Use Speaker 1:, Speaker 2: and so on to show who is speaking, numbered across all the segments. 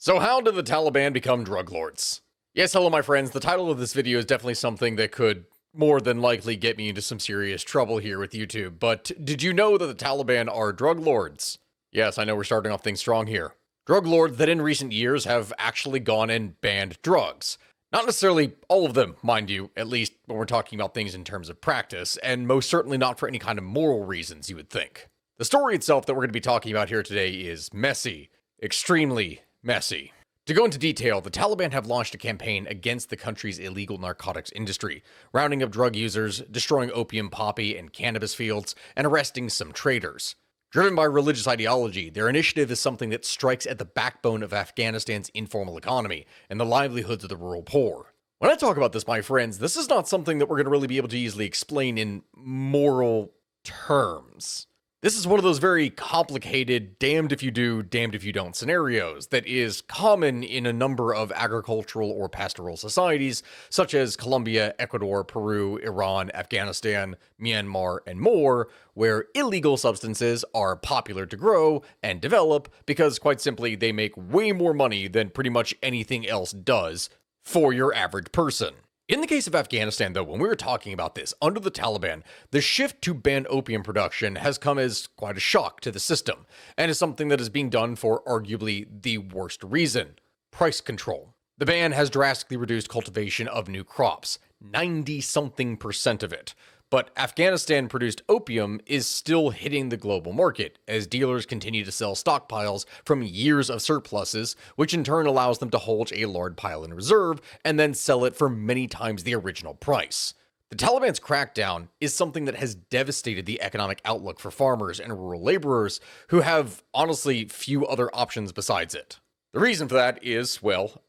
Speaker 1: So how did the Taliban become drug lords? Yes, hello my friends, the title of this video is definitely something that could more than likely get me into some serious trouble here with YouTube, but did you know that the Taliban are drug lords? Yes, I know we're starting off things strong here. Drug lords that in recent years have actually gone and banned drugs. Not necessarily all of them, mind you, at least when we're talking about things in terms of practice, and most certainly not for any kind of moral reasons, you would think. The story itself that we're going to be talking about here today is messy. Extremely messy. To go into detail, the Taliban have launched a campaign against the country's illegal narcotics industry, rounding up drug users, destroying opium, poppy, and cannabis fields, and arresting some traders. Driven by religious ideology, their initiative is something that strikes at the backbone of Afghanistan's informal economy and the livelihoods of the rural poor. When I talk about this, my friends, this is not something that we're going to really be able to easily explain in moral terms. This is one of those very complicated, damned if you do, damned if you don't scenarios that is common in a number of agricultural or pastoral societies, such as Colombia, Ecuador, Peru, Iran, Afghanistan, Myanmar, and more, where illegal substances are popular to grow and develop because, quite simply, they make way more money than pretty much anything else does for your average person. In the case of Afghanistan, though, when we were talking about this, under the Taliban, the shift to ban opium production has come as quite a shock to the system, and is something that is being done for arguably the worst reason: price control. The ban has drastically reduced cultivation of new crops, 90-something% of it. But Afghanistan-produced opium is still hitting the global market, as dealers continue to sell stockpiles from years of surpluses, which in turn allows them to hold a large pile in reserve, and then sell it for many times the original price. The Taliban's crackdown is something that has devastated the economic outlook for farmers and rural laborers, who have, honestly, few other options besides it. The reason for that is, well,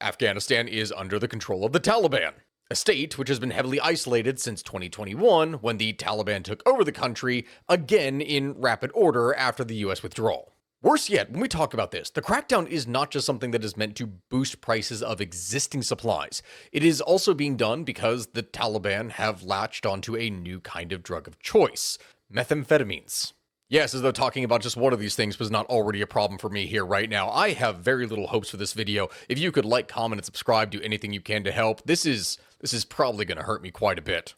Speaker 1: Afghanistan is under the control of the Taliban. A state which has been heavily isolated since 2021, when the Taliban took over the country, again in rapid order after the US withdrawal. Worse yet, when we talk about this, the crackdown is not just something that is meant to boost prices of existing supplies. It is also being done because the Taliban have latched onto a new kind of drug of choice: methamphetamines. Yes, as though talking about just one of these things was not already a problem for me here right now. I have very little hopes for this video. If you could like, comment, and subscribe, do anything you can to help. This is probably going to hurt me quite a bit.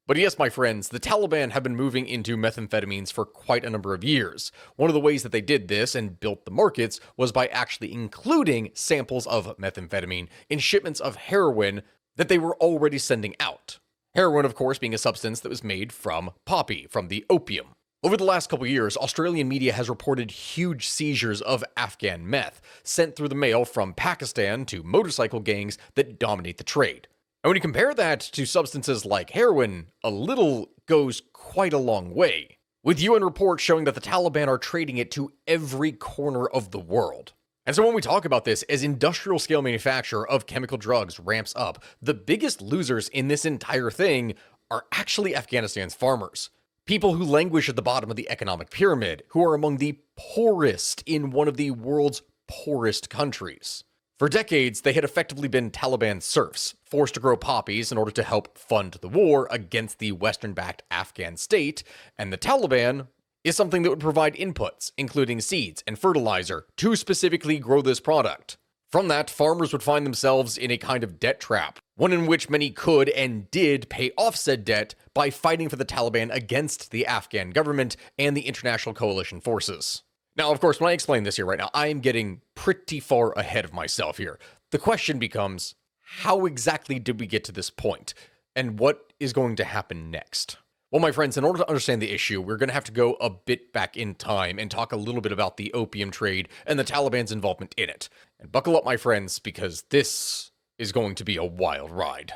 Speaker 1: But yes, my friends, the Taliban have been moving into methamphetamines for quite a number of years. One of the ways that they did this and built the markets was by actually including samples of methamphetamine in shipments of heroin that they were already sending out. Heroin, of course, being a substance that was made from poppy, from the opium. Over the last couple years, Australian media has reported huge seizures of Afghan meth, sent through the mail from Pakistan to motorcycle gangs that dominate the trade. And when you compare that to substances like heroin, a little goes quite a long way, with UN reports showing that the Taliban are trading it to every corner of the world. And so when we talk about this, as industrial scale manufacture of chemical drugs ramps up, the biggest losers in this entire thing are actually Afghanistan's farmers. People who languish at the bottom of the economic pyramid, who are among the poorest in one of the world's poorest countries. For decades, they had effectively been Taliban serfs, forced to grow poppies in order to help fund the war against the Western-backed Afghan state, and the Taliban is something that would provide inputs, including seeds and fertilizer, to specifically grow this product. From that, farmers would find themselves in a kind of debt trap, one in which many could and did pay off said debt by fighting for the Taliban against the Afghan government and the international coalition forces. Now, of course, when I explain this here right now, I am getting pretty far ahead of myself here. The question becomes, how exactly did we get to this point? And what is going to happen next? Well, my friends, in order to understand the issue, we're going to have to go a bit back in time and talk a little bit about the opium trade and the Taliban's involvement in it. And buckle up, my friends, because this is going to be a wild ride.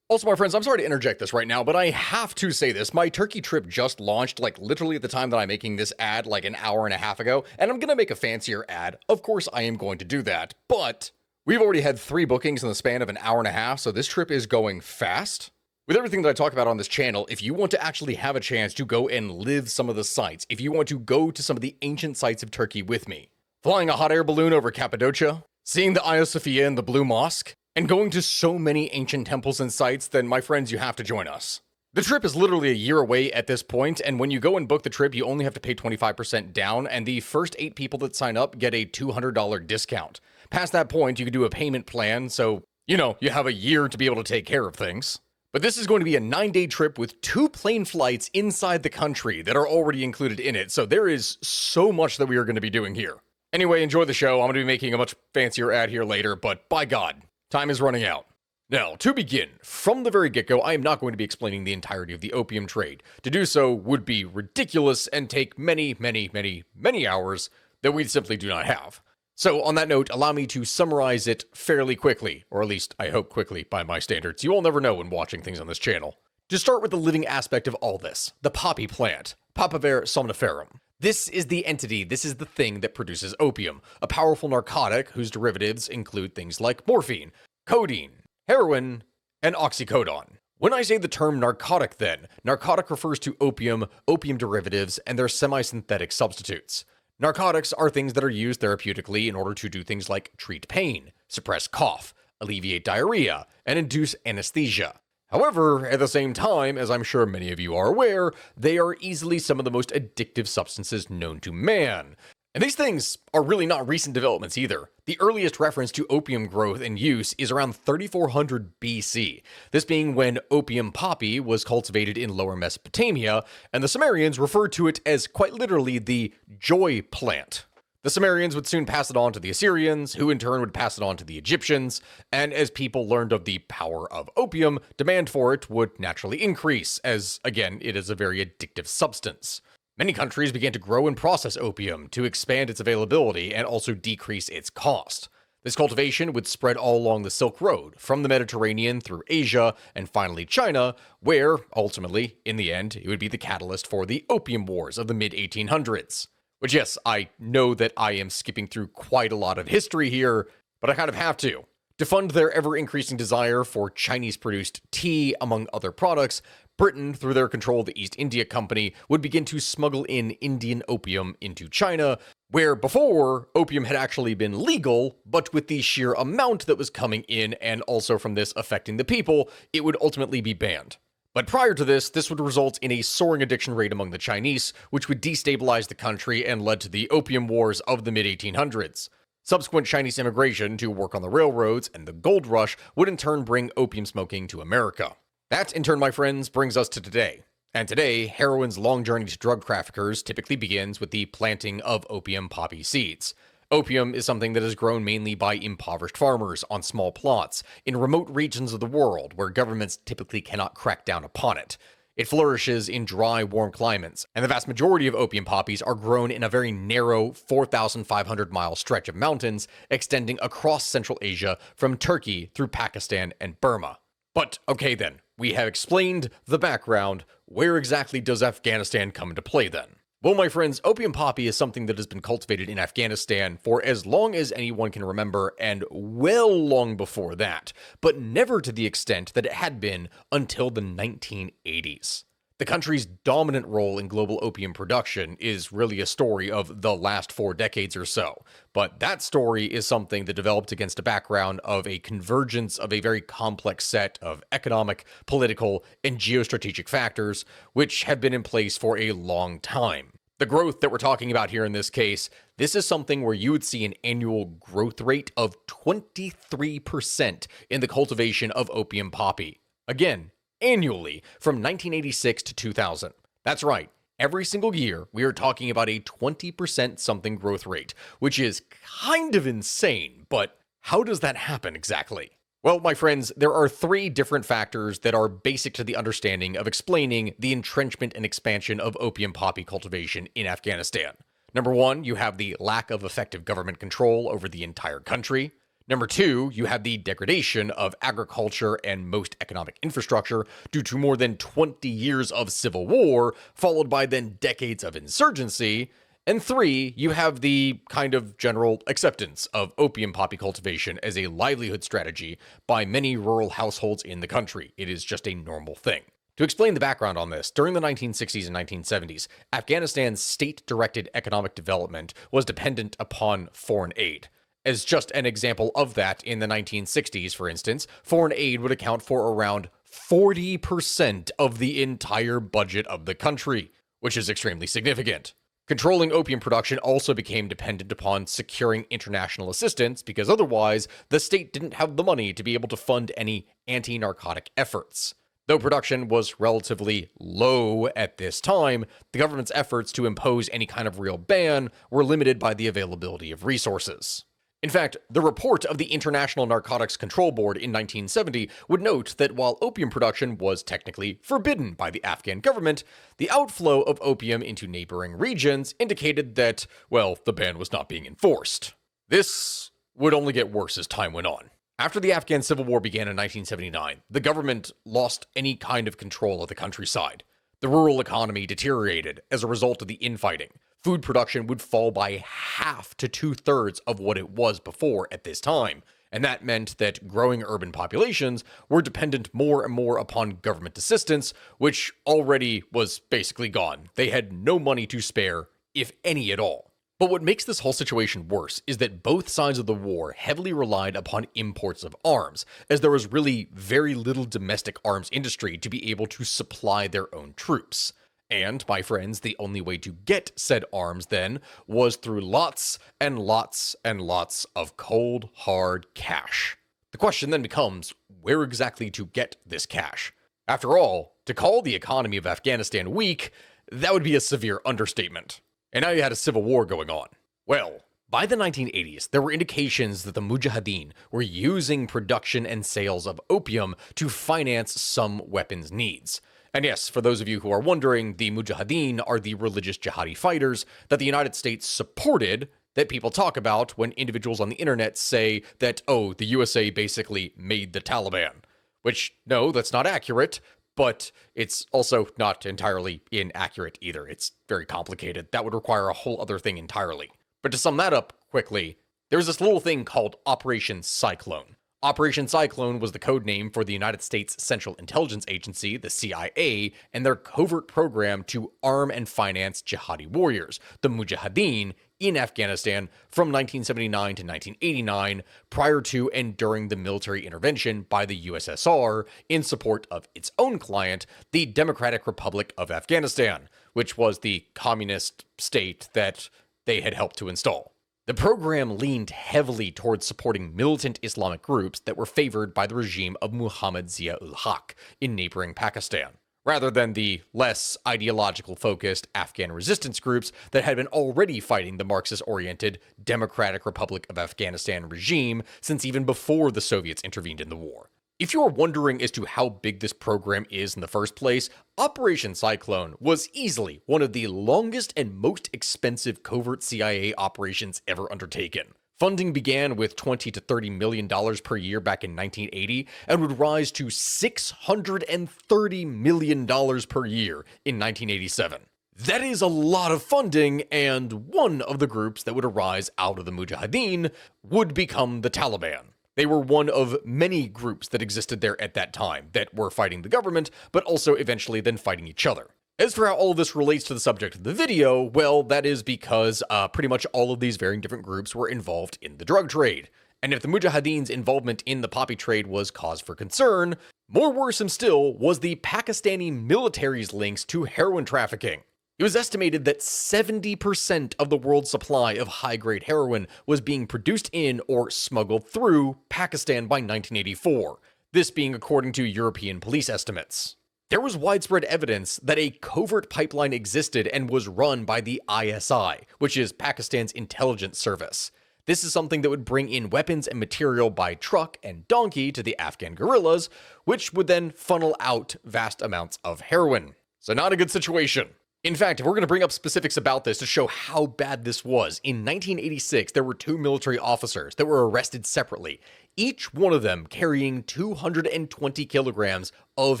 Speaker 1: Also, my friends, I'm sorry to interject this right now, but I have to say this. My Turkey trip just launched, like, literally at the time that I'm making this ad, like an hour and a half ago, and I'm going to make a fancier ad. Of course, I am going to do that, but we've already had 3 bookings in the span of an hour and a half, so this trip is going fast. With everything that I talk about on this channel, if you want to actually have a chance to go and live some of the sites, if you want to go to some of the ancient sites of Turkey with me, flying a hot air balloon over Cappadocia, seeing the Hagia Sophia and the Blue Mosque, and going to so many ancient temples and sites, then my friends, you have to join us. The trip is literally a year away at this point, and when you go and book the trip, you only have to pay 25% down, and the first 8 people that sign up get a $200 discount. Past that point, you can do a payment plan, so, you have a year to be able to take care of things. But this is going to be a 9-day trip with 2 plane flights inside the country that are already included in it, so there is so much that we are going to be doing here. Anyway, enjoy the show. I'm going to be making a much fancier ad here later, but by God, time is running out. Now, to begin, from the very get-go, I am not going to be explaining the entirety of the opium trade. To do so would be ridiculous and take many, many, many, many hours that we simply do not have. So, on that note, allow me to summarize it fairly quickly, or at least, I hope quickly, by my standards. You all never know when watching things on this channel. To start with the living aspect of all this, the poppy plant, Papaver somniferum. This is the entity, this is the thing that produces opium, a powerful narcotic whose derivatives include things like morphine, codeine, heroin, and oxycodone. When I say the term narcotic then, narcotic refers to opium, opium derivatives, and their semi-synthetic substitutes. Narcotics are things that are used therapeutically in order to do things like treat pain, suppress cough, alleviate diarrhea, and induce anesthesia. However, at the same time, as I'm sure many of you are aware, they are easily some of the most addictive substances known to man. And these things are really not recent developments either. The earliest reference to opium growth and use is around 3400 BC, this being when opium poppy was cultivated in Lower Mesopotamia, and the Sumerians referred to it as quite literally the joy plant. The Sumerians would soon pass it on to the Assyrians, who in turn would pass it on to the Egyptians, and as people learned of the power of opium, demand for it would naturally increase, as, again, it is a very addictive substance. Many countries began to grow and process opium to expand its availability and also decrease its cost. This cultivation would spread all along the Silk Road, from the Mediterranean through Asia, and finally China, where, ultimately, in the end, it would be the catalyst for the Opium Wars of the mid-1800s. Which, yes, I know that I am skipping through quite a lot of history here, but I kind of have to. To fund their ever-increasing desire for Chinese-produced tea, among other products, Britain, through their control of the East India Company, would begin to smuggle in Indian opium into China, where before, opium had actually been legal, but with the sheer amount that was coming in, and also from this affecting the people, it would ultimately be banned. But prior to this, this would result in a soaring addiction rate among the Chinese, which would destabilize the country and led to the Opium Wars of the mid-1800s. Subsequent Chinese immigration to work on the railroads and the gold rush would in turn bring opium smoking to America. That, in turn, my friends, brings us to today. And today, heroin's long journey to drug traffickers typically begins with the planting of opium poppy seeds. Opium is something that is grown mainly by impoverished farmers on small plots in remote regions of the world where governments typically cannot crack down upon it. It flourishes in dry, warm climates, and the vast majority of opium poppies are grown in a very narrow 4,500-mile stretch of mountains extending across Central Asia from Turkey through Pakistan and Burma. But okay then, we have explained the background. Where exactly does Afghanistan come into play then? Well, my friends, opium poppy is something that has been cultivated in Afghanistan for as long as anyone can remember, and well long before that, but never to the extent that it had been until the 1980s. The country's dominant role in global opium production is really a story of the last 4 decades or so, but that story is something that developed against a background of a convergence of a very complex set of economic, political, and geostrategic factors, which have been in place for a long time. The growth that we're talking about here in this case, this is something where you would see an annual growth rate of 23% in the cultivation of opium poppy. Again, annually from 1986 to 2000. That's right. Every single year, we are talking about a 20% something growth rate, which is kind of insane, but how does that happen exactly? Well, my friends, there are 3 different factors that are basic to the understanding of explaining the entrenchment and expansion of opium poppy cultivation in Afghanistan. Number 1, you have the lack of effective government control over the entire country. Number 2, you have the degradation of agriculture and most economic infrastructure due to more than 20 years of civil war, followed by then decades of insurgency. And 3, you have the kind of general acceptance of opium poppy cultivation as a livelihood strategy by many rural households in the country. It is just a normal thing. To explain the background on this, during the 1960s and 1970s, Afghanistan's state-directed economic development was dependent upon foreign aid. As just an example of that, in the 1960s, for instance, foreign aid would account for around 40% of the entire budget of the country, which is extremely significant. Controlling opium production also became dependent upon securing international assistance because otherwise, the state didn't have the money to be able to fund any anti-narcotic efforts. Though production was relatively low at this time, the government's efforts to impose any kind of real ban were limited by the availability of resources. In fact, the report of the International Narcotics Control Board in 1970 would note that while opium production was technically forbidden by the Afghan government, the outflow of opium into neighboring regions indicated that, well, the ban was not being enforced. This would only get worse as time went on. After the Afghan Civil War began in 1979, the government lost any kind of control of the countryside. The rural economy deteriorated as a result of the infighting. Food production would fall by half to 2/3 of what it was before at this time, and that meant that growing urban populations were dependent more and more upon government assistance, which already was basically gone. They had no money to spare, if any at all. But what makes this whole situation worse is that both sides of the war heavily relied upon imports of arms, as there was really very little domestic arms industry to be able to supply their own troops. And, my friends, the only way to get said arms then was through lots and lots and lots of cold, hard cash. The question then becomes, where exactly to get this cash? After all, to call the economy of Afghanistan weak, that would be a severe understatement. And now you had a civil war going on. Well, by the 1980s, there were indications that the Mujahideen were using production and sales of opium to finance some weapons needs. And yes, for those of you who are wondering, the Mujahideen are the religious jihadi fighters that the United States supported that people talk about when individuals on the internet say that, oh, the USA basically made the Taliban. Which, no, that's not accurate, but it's also not entirely inaccurate either. It's very complicated. That would require a whole other thing entirely. But to sum that up quickly, there's this little thing called Operation Cyclone. Operation Cyclone was the code name for the United States Central Intelligence Agency, the CIA, and their covert program to arm and finance jihadi warriors, the Mujahideen, in Afghanistan from 1979 to 1989, prior to and during the military intervention by the USSR in support of its own client, the Democratic Republic of Afghanistan, which was the communist state that they had helped to install. The program leaned heavily towards supporting militant Islamic groups that were favored by the regime of Muhammad Zia-ul-Haq in neighboring Pakistan, rather than the less ideological-focused Afghan resistance groups that had been already fighting the Marxist-oriented Democratic Republic of Afghanistan regime since even before the Soviets intervened in the war. If you are wondering as to how big this program is in the first place, Operation Cyclone was easily one of the longest and most expensive covert CIA operations ever undertaken. Funding began with $20 to $30 million per year back in 1980 and would rise to $630 million per year in 1987. That is a lot of funding, and one of the groups that would arise out of the Mujahideen would become the Taliban. They were one of many groups that existed there at that time that were fighting the government, but also eventually then fighting each other. As for how all of this relates to the subject of the video, well, that is because pretty much all of these varying different groups were involved in the drug trade. And if the Mujahideen's involvement in the poppy trade was cause for concern, more worrisome still was the Pakistani military's links to heroin trafficking. It was estimated that 70% of the world's supply of high-grade heroin was being produced in or smuggled through Pakistan by 1984, this being according to European police estimates. There was widespread evidence that a covert pipeline existed and was run by the ISI, which is Pakistan's intelligence service. This is something that would bring in weapons and material by truck and donkey to the Afghan guerrillas, which would then funnel out vast amounts of heroin. So not a good situation. In fact, if we're going to bring up specifics about this to show how bad this was, in 1986, there were 2 military officers that were arrested separately, each one of them carrying 220 kilograms of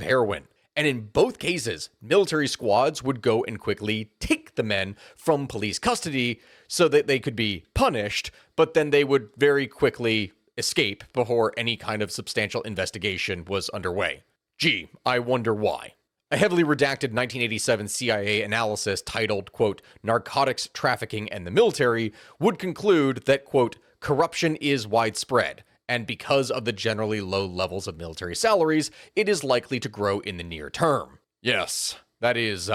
Speaker 1: heroin. And in both cases, military squads would go and quickly take the men from police custody so that they could be punished, but then they would very quickly escape before any kind of substantial investigation was underway. Gee, I wonder why. A heavily redacted 1987 CIA analysis titled, quote, "Narcotics Trafficking and the Military" would conclude that, quote, "corruption is widespread, and because of the generally low levels of military salaries, it is likely to grow in the near term. Yes, that is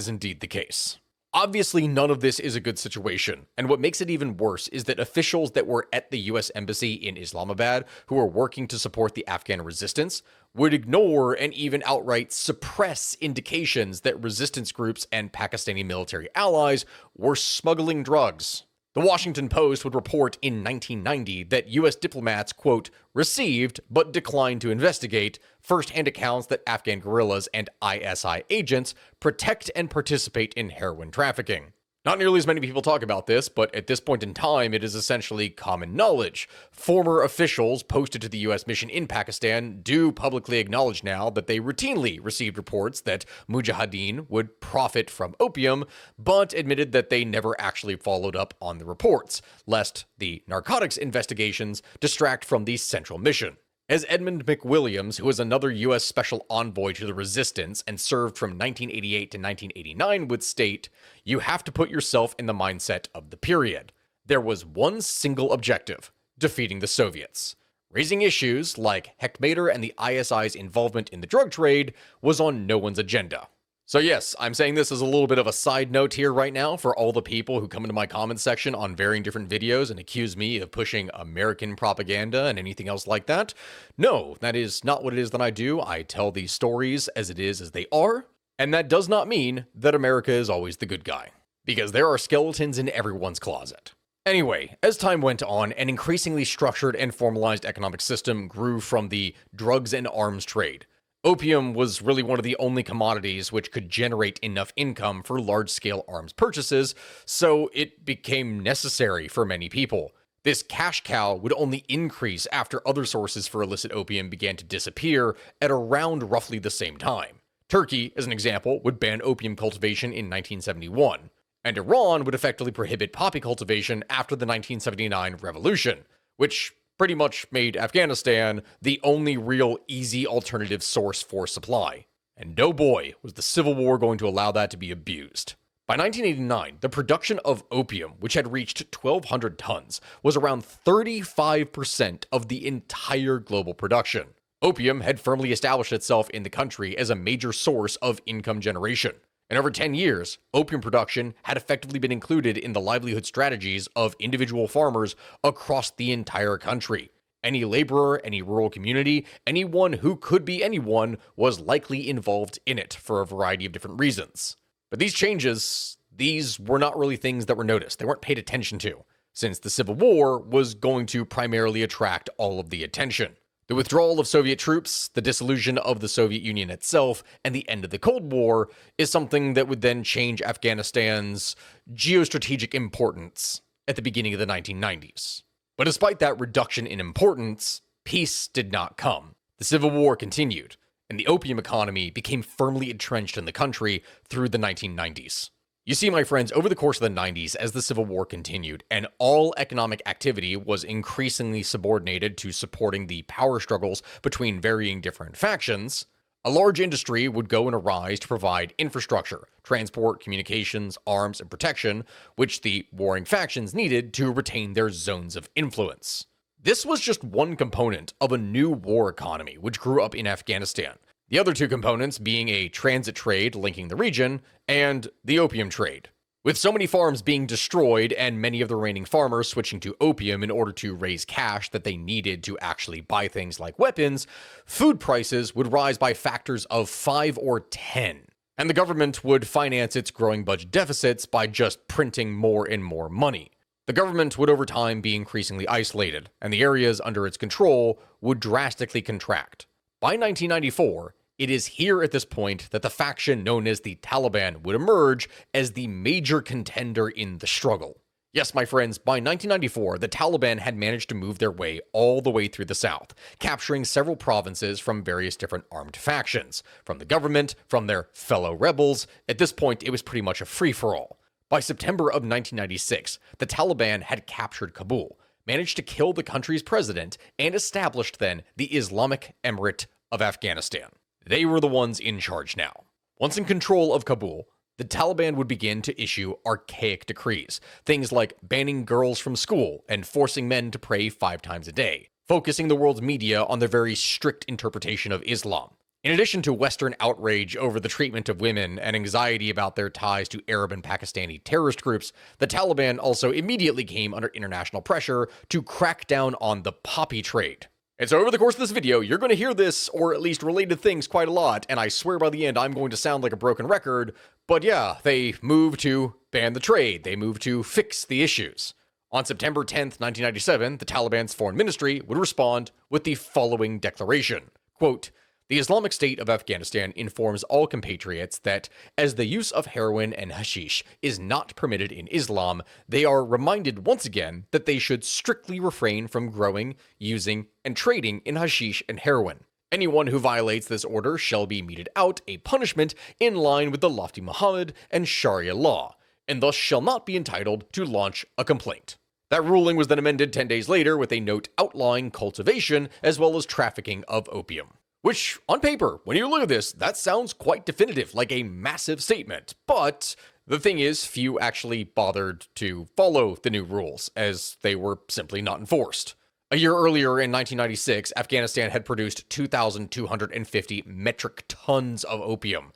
Speaker 1: indeed the case. Obviously, none of this is a good situation, and what makes it even worse is that officials that were at the US Embassy in Islamabad, who were working to support the Afghan resistance, would ignore and even outright suppress indications that resistance groups and Pakistani military allies were smuggling drugs. The Washington Post would report in 1990 that US diplomats, quote, received but declined to investigate first-hand accounts that Afghan guerrillas and ISI agents protect and participate in heroin trafficking. Not nearly as many people talk about this, but at this point in time, it is essentially common knowledge. Former officials posted to the US mission in Pakistan do publicly acknowledge now that they routinely received reports that Mujahideen would profit from opium, but admitted that they never actually followed up on the reports, lest the narcotics investigations distract from the central mission. As Edmund McWilliams, who was another U.S. Special Envoy to the Resistance and served from 1988 to 1989, would state, you have to put yourself in the mindset of the period. There was one single objective, defeating the Soviets. Raising issues like Hekmatyar and the ISI's involvement in the drug trade was on no one's agenda. So yes, I'm saying this as a little bit of a side note here right now for all the people who come into my comment section on varying different videos and accuse me of pushing American propaganda and anything else like that. No, that is not what it is that I do. I tell these stories as it is as they are, and that does not mean that America is always the good guy, because there are skeletons in everyone's closet. Anyway, as time went on, an increasingly structured and formalized economic system grew from the drugs and arms trade. Opium was really one of the only commodities which could generate enough income for large-scale arms purchases, so it became necessary for many people. This cash cow would only increase after other sources for illicit opium began to disappear at around roughly the same time. Turkey, as an example, would ban opium cultivation in 1971, and Iran would effectively prohibit poppy cultivation after the 1979 revolution, which pretty much made Afghanistan the only real easy alternative source for supply. And oh boy, was the Civil War going to allow that to be abused. By 1989, the production of opium, which had reached 1,200 tons, was around 35% of the entire global production. Opium had firmly established itself in the country as a major source of income generation. In over 10 years, opium production had effectively been included in the livelihood strategies of individual farmers across the entire country. Any laborer, any rural community, anyone who could be anyone was likely involved in it for a variety of different reasons. But these changes, these were not really things that were noticed. They weren't paid attention to, since the Civil War was going to primarily attract all of the attention. The withdrawal of Soviet troops, the dissolution of the Soviet Union itself, and the end of the Cold War is something that would then change Afghanistan's geostrategic importance at the beginning of the 1990s. But despite that reduction in importance, peace did not come. The Civil War continued, and the opium economy became firmly entrenched in the country through the 1990s. You see, my friends, over the course of the 90s, as the Civil War continued, and all economic activity was increasingly subordinated to supporting the power struggles between varying different factions, a large industry would go and arise to provide infrastructure, transport, communications, arms, and protection, which the warring factions needed to retain their zones of influence. This was just one component of a new war economy which grew up in Afghanistan. The other two components being a transit trade linking the region and the opium trade. With so many farms being destroyed and many of the remaining farmers switching to opium in order to raise cash that they needed to actually buy things like weapons, food prices would rise by factors of 5 or 10. And the government would finance its growing budget deficits by just printing more and more money. The government would over time be increasingly isolated, and the areas under its control would drastically contract. By 1994, it is here at this point that the faction known as the Taliban would emerge as the major contender in the struggle. Yes, my friends, by 1994, the Taliban had managed to move their way all the way through the south, capturing several provinces from various different armed factions, from the government, from their fellow rebels. At this point, it was pretty much a free-for-all. By September of 1996, the Taliban had captured Kabul, managed to kill the country's president, and established then the Islamic Emirate of Afghanistan. They were the ones in charge now. Once in control of Kabul, the Taliban would begin to issue archaic decrees, things like banning girls from school and forcing men to pray 5 times a day, focusing the world's media on their very strict interpretation of Islam. In addition to Western outrage over the treatment of women and anxiety about their ties to Arab and Pakistani terrorist groups, the Taliban also immediately came under international pressure to crack down on the poppy trade. And so over the course of this video, you're going to hear this, or at least related things, quite a lot, and I swear by the end I'm going to sound like a broken record, but yeah, they moved to ban the trade, they moved to fix the issues. On September 10th, 1997, the Taliban's foreign ministry would respond with the following declaration, quote, "The Islamic State of Afghanistan informs all compatriots that, as the use of heroin and hashish is not permitted in Islam, they are reminded once again that they should strictly refrain from growing, using, and trading in hashish and heroin. Anyone who violates this order shall be meted out a punishment in line with the lofty Muhammad and Sharia law, and thus shall not be entitled to launch a complaint." That ruling was then amended 10 days later with a note outlawing cultivation as well as trafficking of opium. Which, on paper, when you look at this, that sounds quite definitive, like a massive statement. But the thing is, few actually bothered to follow the new rules, as they were simply not enforced. A year earlier, in 1996, Afghanistan had produced 2,250 metric tons of opium.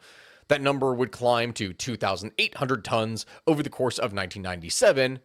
Speaker 1: That number would climb to 2,800 tons over the course of 1997,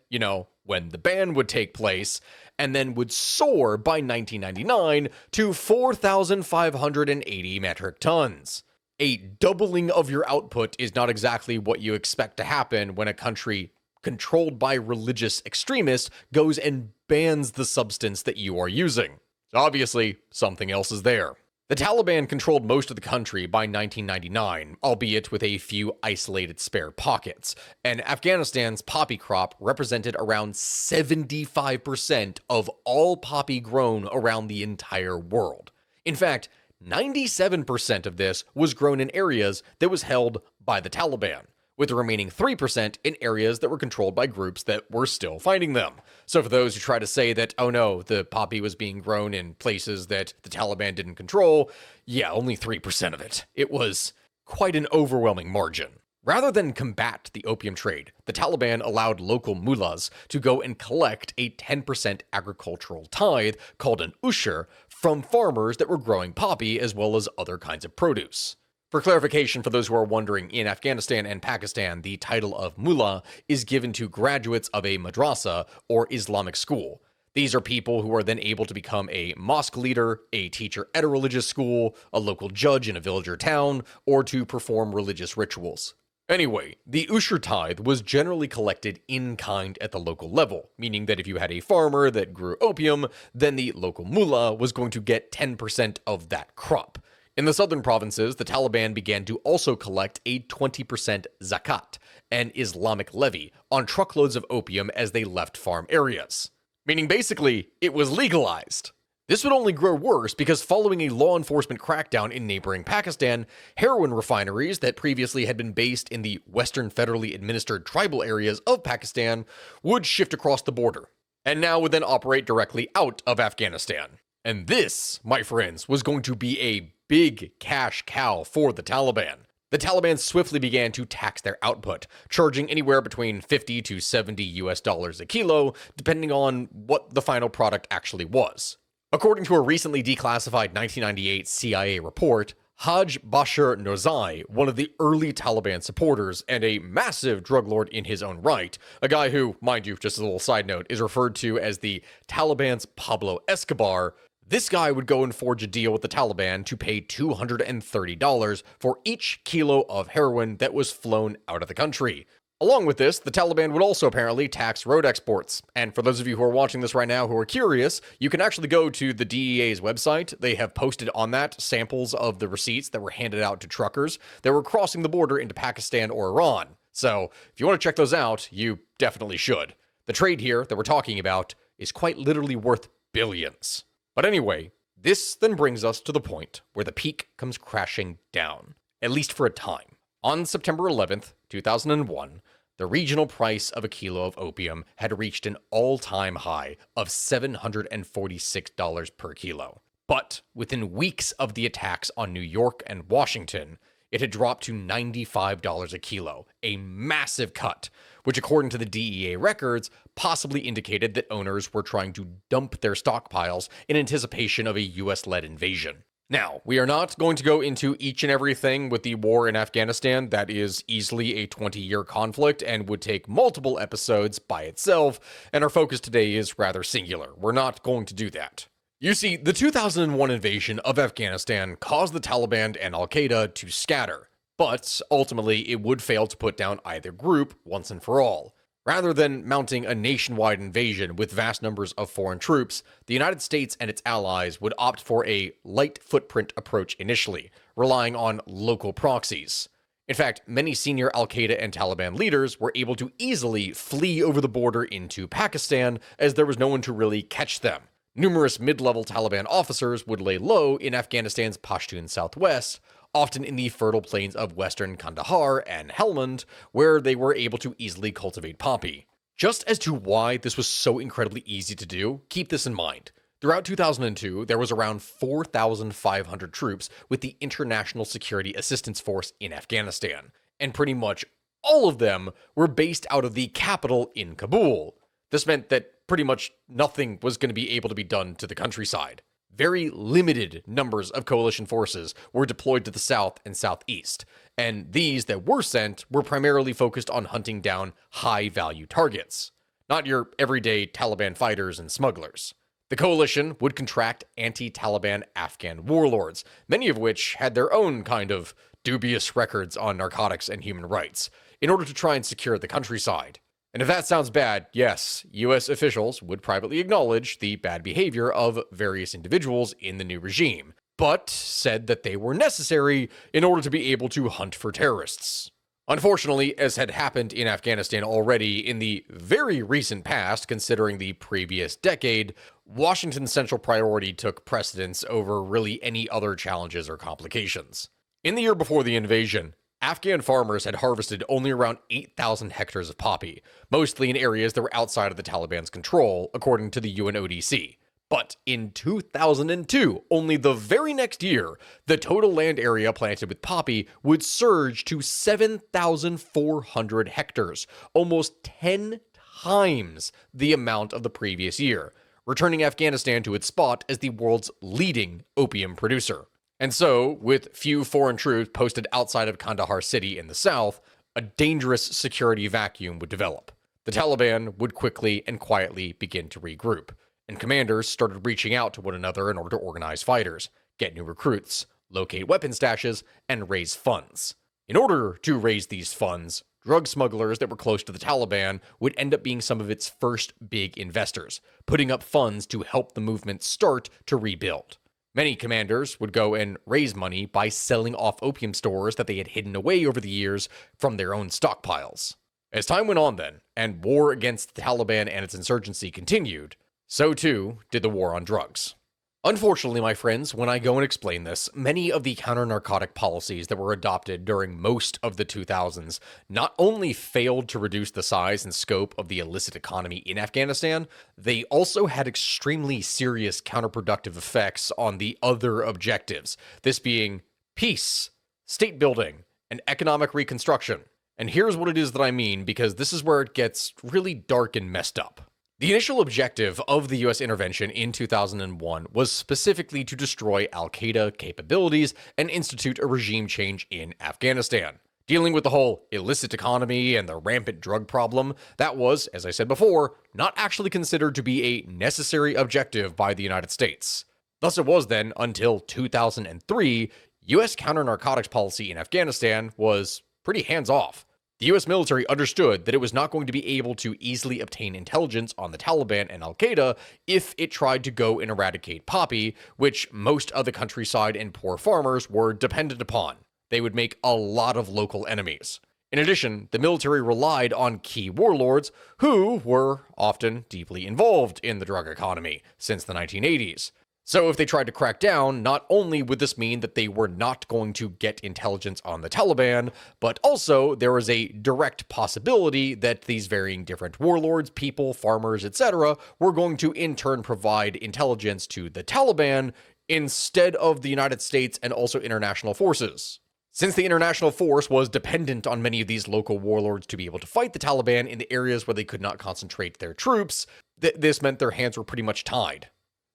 Speaker 1: when the ban would take place, and then would soar by 1999 to 4,580 metric tons. A doubling of your output is not exactly what you expect to happen when a country controlled by religious extremists goes and bans the substance that you are using. So obviously, something else is there. The Taliban controlled most of the country by 1999, albeit with a few isolated spare pockets, and Afghanistan's poppy crop represented around 75% of all poppy grown around the entire world. In fact, 97% of this was grown in areas that was held by the Taliban, with the remaining 3% in areas that were controlled by groups that were still fighting them. So for those who try to say that, oh no, the poppy was being grown in places that the Taliban didn't control, yeah, only 3% of it. It was quite an overwhelming margin. Rather than combat the opium trade, the Taliban allowed local mullahs to go and collect a 10% agricultural tithe, called an ushur, from farmers that were growing poppy as well as other kinds of produce. For clarification, for those who are wondering, in Afghanistan and Pakistan, the title of mullah is given to graduates of a madrasa, or Islamic school. These are people who are then able to become a mosque leader, a teacher at a religious school, a local judge in a village or town, or to perform religious rituals. Anyway, the ushur tithe was generally collected in kind at the local level, meaning that if you had a farmer that grew opium, then the local mullah was going to get 10% of that crop. In the southern provinces, the Taliban began to also collect a 20% zakat, an Islamic levy, on truckloads of opium as they left farm areas. Meaning basically, it was legalized. This would only grow worse because following a law enforcement crackdown in neighboring Pakistan, heroin refineries that previously had been based in the western federally administered tribal areas of Pakistan would shift across the border, and now would then operate directly out of Afghanistan. And this, my friends, was going to be a big cash cow for the Taliban. The Taliban swiftly began to tax their output, charging anywhere between $50 to $70 a kilo, depending on what the final product actually was. According to a recently declassified 1998 CIA report, Haj Bashir Norzai, one of the early Taliban supporters and a massive drug lord in his own right, a guy who, mind you, just as a little side note, is referred to as the Taliban's Pablo Escobar, this guy would go and forge a deal with the Taliban to pay $230 for each kilo of heroin that was flown out of the country. Along with this, the Taliban would also apparently tax road exports. And for those of you who are watching this right now who are curious, you can actually go to the DEA's website. They have posted on that samples of the receipts that were handed out to truckers that were crossing the border into Pakistan or Iran. So if you want to check those out, you definitely should. The trade here that we're talking about is quite literally worth billions. But anyway, this then brings us to the point where the peak comes crashing down, at least for a time. On September 11th, 2001, the regional price of a kilo of opium had reached an all-time high of $746 per kilo. But within weeks of the attacks on New York and Washington, It had dropped to $95 a kilo, a massive cut, which according to the DEA records, possibly indicated that owners were trying to dump their stockpiles in anticipation of a US-led invasion. Now, we are not going to go into each and everything with the war in Afghanistan. That is easily a 20-year conflict and would take multiple episodes by itself, and our focus today is rather singular. We're not going to do that. You see, the 2001 invasion of Afghanistan caused the Taliban and Al-Qaeda to scatter, but ultimately it would fail to put down either group once and for all. Rather than mounting a nationwide invasion with vast numbers of foreign troops, the United States and its allies would opt for a light footprint approach initially, relying on local proxies. In fact, many senior Al-Qaeda and Taliban leaders were able to easily flee over the border into Pakistan, as there was no one to really catch them. Numerous mid-level Taliban officers would lay low in Afghanistan's Pashtun southwest, often in the fertile plains of western Kandahar and Helmand, where they were able to easily cultivate poppy. Just as to why this was so incredibly easy to do, keep this in mind. Throughout 2002, there was around 4,500 troops with the International Security Assistance Force in Afghanistan, and pretty much all of them were based out of the capital in Kabul. This meant that pretty much nothing was going to be able to be done to the countryside. Very limited numbers of coalition forces were deployed to the south and southeast, and these that were sent were primarily focused on hunting down high-value targets, not your everyday Taliban fighters and smugglers. The coalition would contract anti-Taliban Afghan warlords, many of which had their own kind of dubious records on narcotics and human rights, in order to try and secure the countryside. And if that sounds bad, yes, US officials would privately acknowledge the bad behavior of various individuals in the new regime, but said that they were necessary in order to be able to hunt for terrorists. Unfortunately, as had happened in Afghanistan already in the very recent past, considering the previous decade, Washington's central priority took precedence over really any other challenges or complications. In the year before the invasion, Afghan farmers had harvested only around 8,000 hectares of poppy, mostly in areas that were outside of the Taliban's control, according to the UNODC. But in 2002, only the very next year, the total land area planted with poppy would surge to 7,400 hectares, almost 10 times the amount of the previous year, returning Afghanistan to its spot as the world's leading opium producer. And so, with few foreign troops posted outside of Kandahar city in the south, a dangerous security vacuum would develop. The Taliban would quickly and quietly begin to regroup, and commanders started reaching out to one another in order to organize fighters, get new recruits, locate weapon stashes, and raise funds. In order to raise these funds, drug smugglers that were close to the Taliban would end up being some of its first big investors, putting up funds to help the movement start to rebuild. Many commanders would go and raise money by selling off opium stores that they had hidden away over the years from their own stockpiles. As time went on then, and war against the Taliban and its insurgency continued, so too did the war on drugs. Unfortunately, my friends, when I go and explain this, many of the counter-narcotic policies that were adopted during most of the 2000s not only failed to reduce the size and scope of the illicit economy in Afghanistan, they also had extremely serious counterproductive effects on the other objectives, this being peace, state building, and economic reconstruction. And here's what it is that I mean, because this is where it gets really dark and messed up. The initial objective of the US intervention in 2001 was specifically to destroy al-Qaeda capabilities and institute a regime change in Afghanistan. Dealing with the whole illicit economy and the rampant drug problem, that was, as I said before, not actually considered to be a necessary objective by the United States. Thus it was then until 2003, US counter-narcotics policy in Afghanistan was pretty hands-off. The US military understood that it was not going to be able to easily obtain intelligence on the Taliban and Al-Qaeda if it tried to go and eradicate poppy, which most of the countryside and poor farmers were dependent upon. They would make a lot of local enemies. In addition, the military relied on key warlords who were often deeply involved in the drug economy since the 1980s. So if they tried to crack down, not only would this mean that they were not going to get intelligence on the Taliban, but also there was a direct possibility that these varying different warlords, people, farmers, etc., were going to in turn provide intelligence to the Taliban instead of the United States and also international forces. Since the international force was dependent on many of these local warlords to be able to fight the Taliban in the areas where they could not concentrate their troops, this meant their hands were pretty much tied.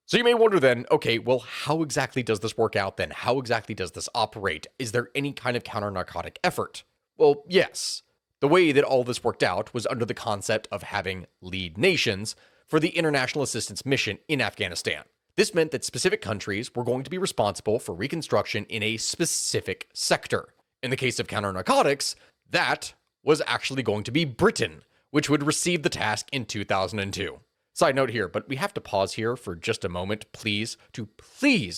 Speaker 1: So you may wonder then, okay, well, how exactly does this work out then? How exactly does this operate? Is there any kind of counter-narcotic effort? Well, yes. The way that all this worked out was under the concept of having lead nations for the international assistance mission in Afghanistan. This meant that specific countries were going to be responsible for reconstruction in a specific sector. In the case of counter-narcotics, that was actually going to be Britain, which would receive the task in 2002. Side note here, but we have to pause here for just a moment, please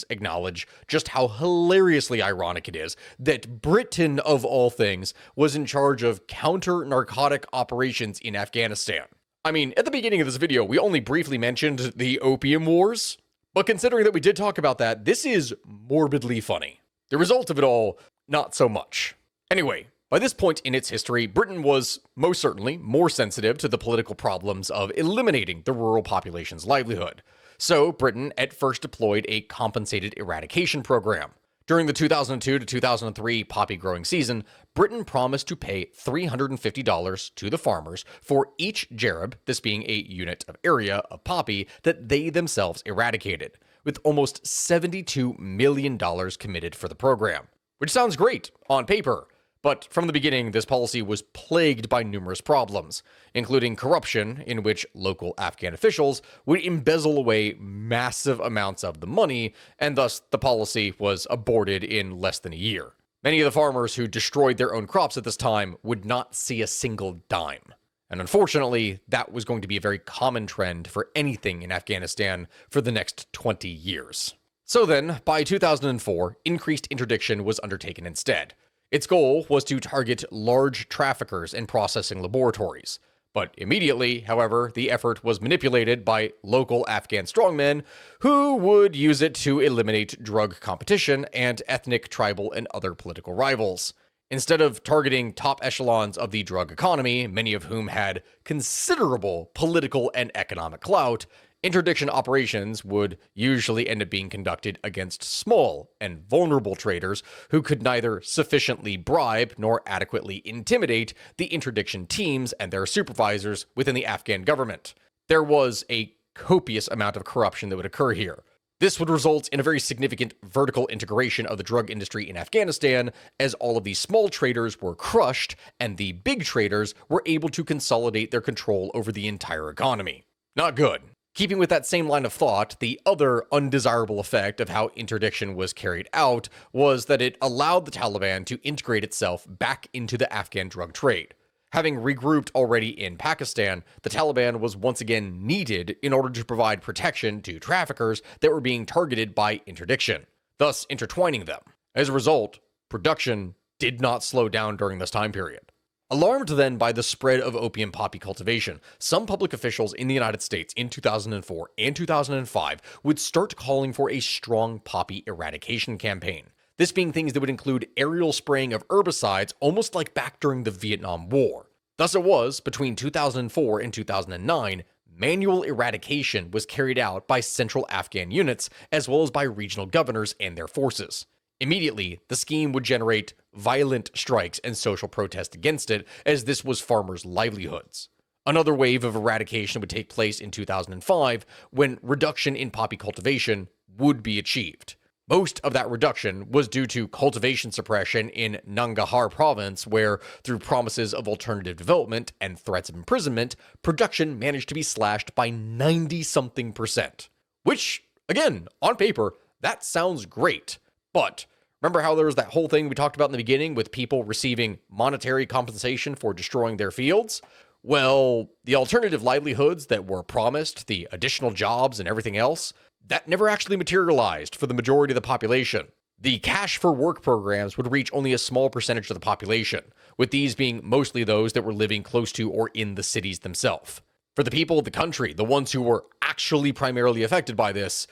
Speaker 1: acknowledge just how hilariously ironic it is that Britain, of all things, was in charge of counter-narcotic operations in Afghanistan. I mean, at the beginning of this video, we only briefly mentioned the opium wars, but considering that we did talk about that, this is morbidly funny. The result of it all, not so much. Anyway, by this point in its history, Britain was most certainly more sensitive to the political problems of eliminating the rural population's livelihood. So Britain at first deployed a compensated eradication program. During the 2002 to 2003 poppy growing season, Britain promised to pay $350 to the farmers for each jarab, this being a unit of area of poppy, that they themselves eradicated, with almost $72 million committed for the program. Which sounds great on paper, but from the beginning, this policy was plagued by numerous problems, including corruption, in which local Afghan officials would embezzle away massive amounts of the money, and thus the policy was aborted in less than a year. Many of the farmers who destroyed their own crops at this time would not see a single dime. And unfortunately, that was going to be a very common trend for anything in Afghanistan for the next 20 years. So then, by 2004, increased interdiction was undertaken instead. Its goal was to target large traffickers and processing laboratories. But immediately, however, the effort was manipulated by local Afghan strongmen who would use it to eliminate drug competition and ethnic, tribal, and other political rivals. Instead of targeting top echelons of the drug economy, many of whom had considerable political and economic clout, interdiction operations would usually end up being conducted against small and vulnerable traders who could neither sufficiently bribe nor adequately intimidate the interdiction teams and their supervisors within the Afghan government. There was a copious amount of corruption that would occur here. This would result in a very significant vertical integration of the drug industry in Afghanistan, as all of these small traders were crushed and the big traders were able to consolidate their control over the entire economy. Not good. Keeping with that same line of thought, the other undesirable effect of how interdiction was carried out was that it allowed the Taliban to integrate itself back into the Afghan drug trade. Having regrouped already in Pakistan, the Taliban was once again needed in order to provide protection to traffickers that were being targeted by interdiction, thus intertwining them. As a result, production did not slow down during this time period. Alarmed then by the spread of opium poppy cultivation, some public officials in the United States in 2004 and 2005 would start calling for a strong poppy eradication campaign. This being things that would include aerial spraying of herbicides, almost like back during the Vietnam War. Thus it was, between 2004 and 2009, manual eradication was carried out by central Afghan units, as well as by regional governors and their forces. Immediately, the scheme would generate violent strikes and social protest against it, as this was farmers' livelihoods. Another wave of eradication would take place in 2005, when reduction in poppy cultivation would be achieved. Most of that reduction was due to cultivation suppression in Nangarhar province, where, through promises of alternative development and threats of imprisonment, production managed to be slashed by 90-something%. Which, again, on paper, that sounds great. But remember how there was that whole thing we talked about in the beginning with people receiving monetary compensation for destroying their fields? Well, the alternative livelihoods that were promised, the additional jobs and everything else, that never actually materialized for the majority of the population. The cash for work programs would reach only a small percentage of the population, with these being mostly those that were living close to or in the cities themselves. For the people of the country, the ones who were actually primarily affected by this,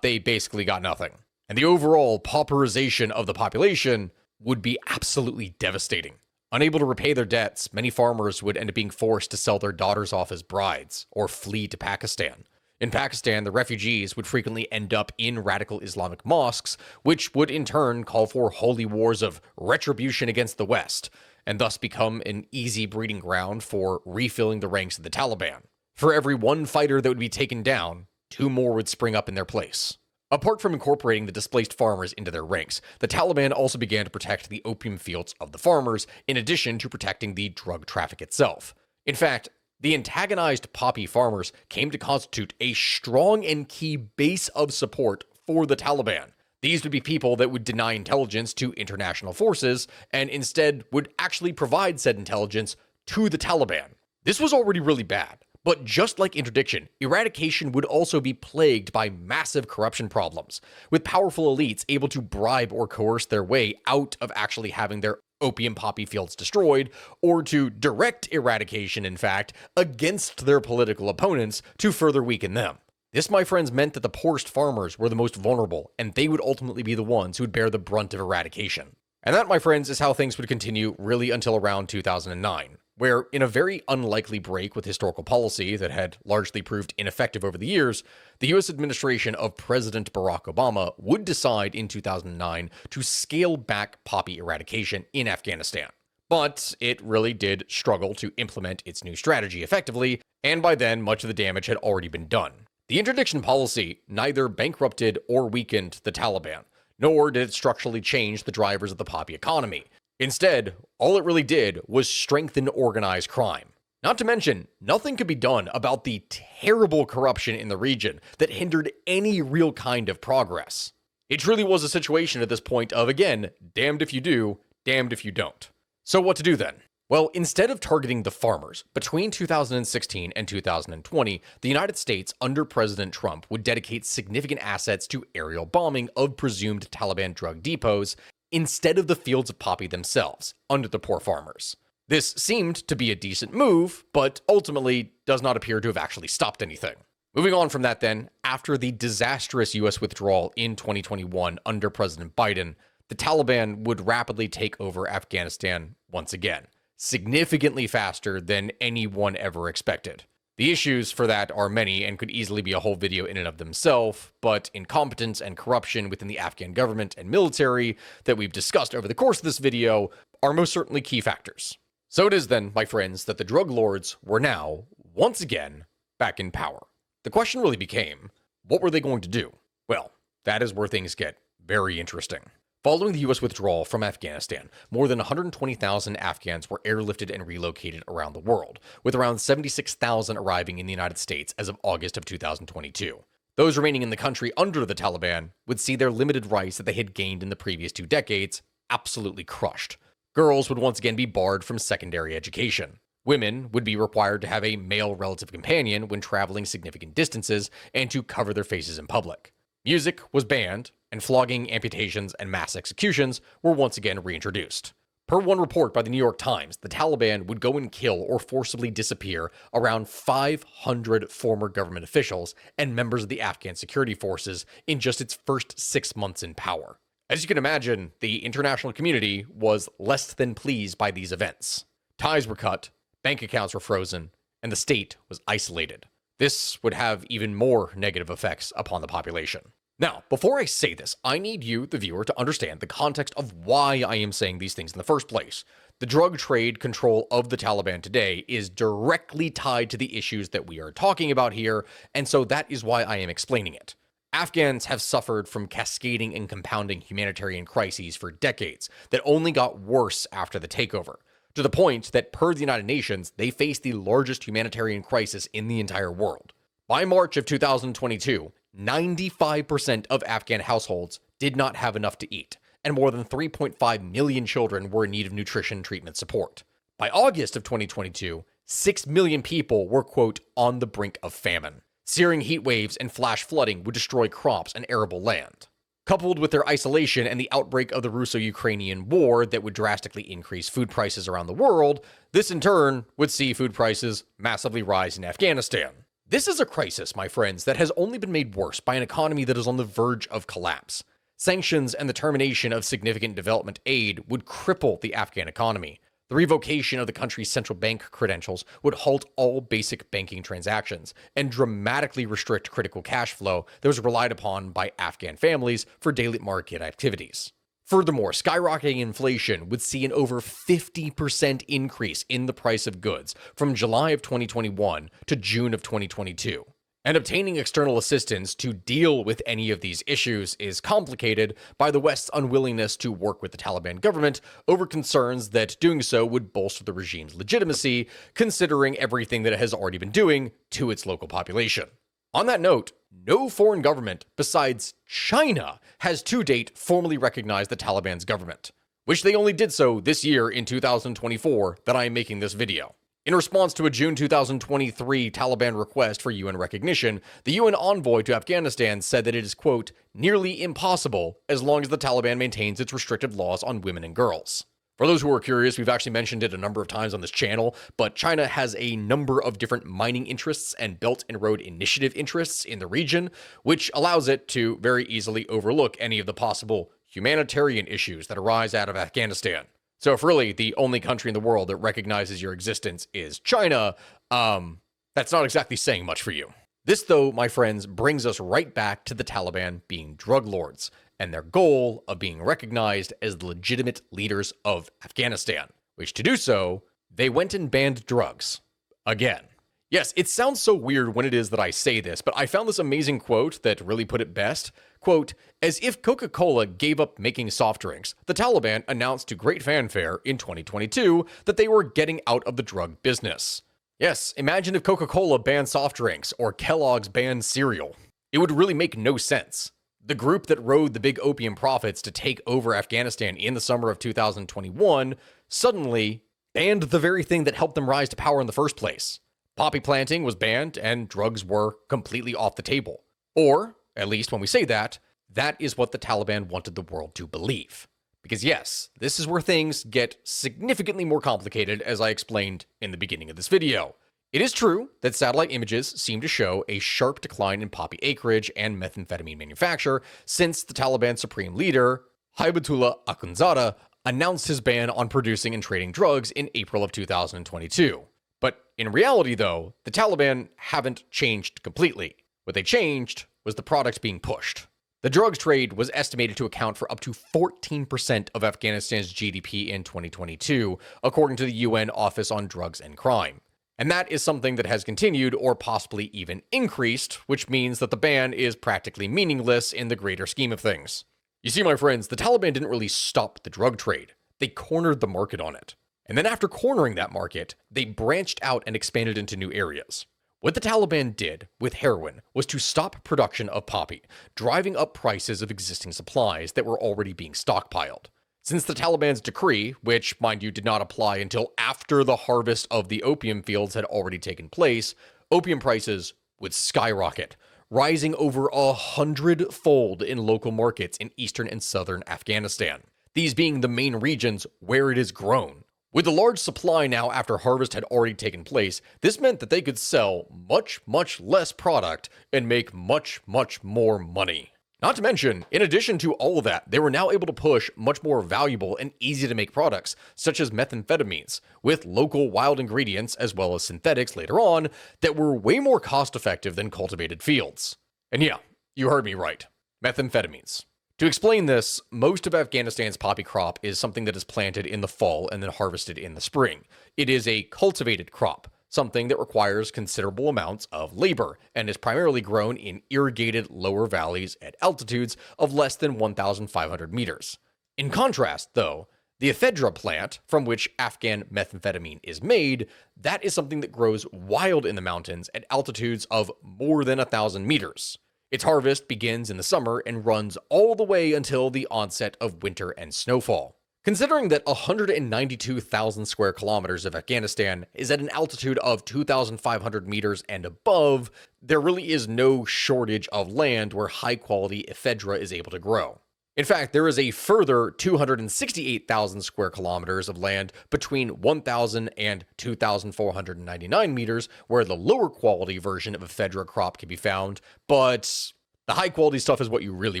Speaker 1: they basically got nothing. And the overall pauperization of the population would be absolutely devastating. Unable to repay their debts, many farmers would end up being forced to sell their daughters off as brides or flee to Pakistan. In Pakistan, the refugees would frequently end up in radical Islamic mosques, which would in turn call for holy wars of retribution against the West, and thus become an easy breeding ground for refilling the ranks of the Taliban. For every one fighter that would be taken down, 2 more would spring up in their place. Apart from incorporating the displaced farmers into their ranks, the Taliban also began to protect the opium fields of the farmers, in addition to protecting the drug traffic itself. In fact, the antagonized poppy farmers came to constitute a strong and key base of support for the Taliban. These would be people that would deny intelligence to international forces and instead would actually provide said intelligence to the Taliban. This was already really bad, but just like interdiction, eradication would also be plagued by massive corruption problems, with powerful elites able to bribe or coerce their way out of actually having their opium poppy fields destroyed, or to direct eradication, in fact, against their political opponents to further weaken them. This, my friends, meant that the poorest farmers were the most vulnerable, and they would ultimately be the ones who would bear the brunt of eradication. And that, my friends, is how things would continue really until around 2009, where, in a very unlikely break with historical policy that had largely proved ineffective over the years, the US administration of President Barack Obama would decide in 2009 to scale back poppy eradication in Afghanistan. But it really did struggle to implement its new strategy effectively, and by then much of the damage had already been done. The interdiction policy neither bankrupted or weakened the Taliban, nor did it structurally change the drivers of the poppy economy. Instead, all it really did was strengthen organized crime. Not to mention, nothing could be done about the terrible corruption in the region that hindered any real kind of progress. It truly was a situation at this point of, again, damned if you do, damned if you don't. So what to do then? Well, instead of targeting the farmers, between 2016 and 2020, the United States under President Trump would dedicate significant assets to aerial bombing of presumed Taliban drug depots instead of the fields of poppy themselves, under the poor farmers. This seemed to be a decent move, but ultimately does not appear to have actually stopped anything. Moving on from that then, after the disastrous US withdrawal in 2021 under President Biden, the Taliban would rapidly take over Afghanistan once again, significantly faster than anyone ever expected. The issues for that are many and could easily be a whole video in and of themselves, but incompetence and corruption within the Afghan government and military that we've discussed over the course of this video are most certainly key factors. So it is then, my friends, that the drug lords were now, once again, back in power. The question really became, what were they going to do? Well, that is where things get very interesting. Following the US withdrawal from Afghanistan, more than 120,000 Afghans were airlifted and relocated around the world, with around 76,000 arriving in the United States as of August of 2022. Those remaining in the country under the Taliban would see their limited rights that they had gained in the previous 2 decades absolutely crushed. Girls would once again be barred from secondary education. Women would be required to have a male relative companion when traveling significant distances and to cover their faces in public. Music was banned, and flogging, amputations, and mass executions were once again reintroduced. Per one report by the New York Times, the Taliban would go and kill or forcibly disappear around 500 former government officials and members of the Afghan security forces in just its first 6 months in power. As you can imagine, the international community was less than pleased by these events. Ties were cut, bank accounts were frozen, and the state was isolated. This would have even more negative effects upon the population. Now, before I say this, I need you, the viewer, to understand the context of why I am saying these things in the first place. The drug trade control of the Taliban today is directly tied to the issues that we are talking about here, and so that is why I am explaining it. Afghans have suffered from cascading and compounding humanitarian crises for decades that only got worse after the takeover, to the point that, per the United Nations, they face the largest humanitarian crisis in the entire world. By March of 2022, 95% of Afghan households did not have enough to eat, and more than 3.5 million children were in need of nutrition treatment support. By August of 2022, 6 million people were, quote, on the brink of famine. Searing heat waves and flash flooding would destroy crops and arable land. Coupled with their isolation and the outbreak of the Russo-Ukrainian war that would drastically increase food prices around the world, this in turn would see food prices massively rise in Afghanistan. This is a crisis, my friends, that has only been made worse by an economy that is on the verge of collapse. Sanctions and the termination of significant development aid would cripple the Afghan economy. The revocation of the country's central bank credentials would halt all basic banking transactions and dramatically restrict critical cash flow that was relied upon by Afghan families for daily market activities. Furthermore, skyrocketing inflation would see an over 50% increase in the price of goods from July of 2021 to June of 2022. And obtaining external assistance to deal with any of these issues is complicated by the West's unwillingness to work with the Taliban government over concerns that doing so would bolster the regime's legitimacy, considering everything that it has already been doing to its local population. On that note, no foreign government besides China has to date formally recognized the Taliban's government, which they only did so this year in 2024 that I am making this video. In response to a June 2023 Taliban request for UN recognition, the UN envoy to Afghanistan said that it is, quote, nearly impossible as long as the Taliban maintains its restrictive laws on women and girls. For those who are curious, we've actually mentioned it a number of times on this channel, but China has a number of different mining interests and Belt and Road Initiative interests in the region, which allows it to very easily overlook any of the possible humanitarian issues that arise out of Afghanistan. So if really the only country in the world that recognizes your existence is China, that's not exactly saying much for you. This, though, my friends, brings us right back to the Taliban being drug lords and their goal of being recognized as the legitimate leaders of Afghanistan, which to do so, they went and banned drugs. Again. Yes, it sounds so weird when it is that I say this, but I found this amazing quote that really put it best. Quote, as if Coca-Cola gave up making soft drinks, the Taliban announced to great fanfare in 2022 that they were getting out of the drug business. Yes, imagine if Coca-Cola banned soft drinks or Kellogg's banned cereal. It would really make no sense. The group that rode the big opium profits to take over Afghanistan in the summer of 2021 suddenly banned the very thing that helped them rise to power in the first place. Poppy planting was banned and drugs were completely off the table. Or, at least when we say that, that is what the Taliban wanted the world to believe. Because yes, this is where things get significantly more complicated, as I explained in the beginning of this video. It is true that satellite images seem to show a sharp decline in poppy acreage and methamphetamine manufacture since the Taliban supreme leader, Hibatullah Akhundzada, announced his ban on producing and trading drugs in April of 2022. But in reality, though, the Taliban haven't changed completely. What they changed was the product being pushed. The drugs trade was estimated to account for up to 14% of Afghanistan's GDP in 2022, according to the UN Office on Drugs and Crime. And that is something that has continued or possibly even increased, which means that the ban is practically meaningless in the greater scheme of things. You see, my friends, the Taliban didn't really stop the drug trade. They cornered the market on it. And then after cornering that market, they branched out and expanded into new areas. What the Taliban did with heroin was to stop production of poppy, driving up prices of existing supplies that were already being stockpiled. Since the Taliban's decree, which, mind you, did not apply until after the harvest of the opium fields had already taken place, opium prices would skyrocket, rising over 100-fold in local markets in eastern and southern Afghanistan, these being the main regions where it is grown. With the large supply now after harvest had already taken place, this meant that they could sell much, much less product and make much, much more money. Not to mention, in addition to all of that, they were now able to push much more valuable and easy to make products, such as methamphetamines, with local wild ingredients as well as synthetics later on, that were way more cost effective than cultivated fields. And yeah, you heard me right. Methamphetamines. To explain this, most of Afghanistan's poppy crop is something that is planted in the fall and then harvested in the spring. It is a cultivated crop, something that requires considerable amounts of labor and is primarily grown in irrigated lower valleys at altitudes of less than 1,500 meters. In contrast, though, the ephedra plant, from which Afghan methamphetamine is made, that is something that grows wild in the mountains at altitudes of more than 1,000 meters. Its harvest begins in the summer and runs all the way until the onset of winter and snowfall. Considering that 192,000 square kilometers of Afghanistan is at an altitude of 2,500 meters and above, there really is no shortage of land where high-quality ephedra is able to grow. In fact, there is a further 268,000 square kilometers of land between 1,000 and 2,499 meters where the lower quality version of ephedra crop can be found, but the high quality stuff is what you really